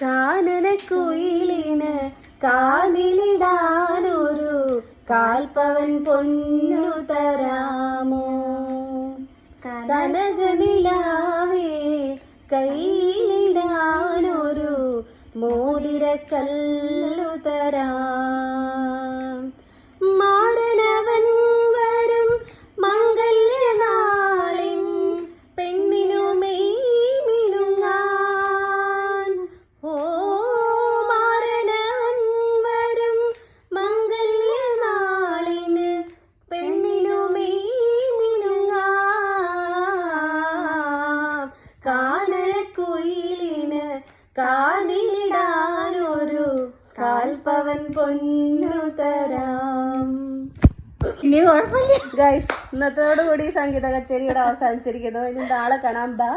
കാനനക്കുയിലിന് കാതിലിടാനൊരു കാൽപ്പവൻ പൊന്നു തരാമോ? കനകനിലാവേ കയ്യിലിടാനൊരു മോതിരക്കല്ലു തരാം. മാരനവൻ വരും മംഗല്യനാളിൻ പെണ്ണിനു മെയ്മിനുങ്ങാൻ. ഓ മാരനവൻ വരും മംഗല്യനാളിന് പെണ്ണിനു മെയ്മിനുങ്ങാൻ. കാനനക്കുയിലിന് കാതിലിടാനൊരു കാൽപ്പവൻ പൊന്നു തരാം. ഇനി കുഴപ്പമില്ല ഗൈസ്, ഇന്നത്തോടുകൂടി സംഗീത കച്ചേരിയുടെ അവസാനിച്ചിരിക്കുന്നു. ഇനി നാളെ കാണാം. ബൈ.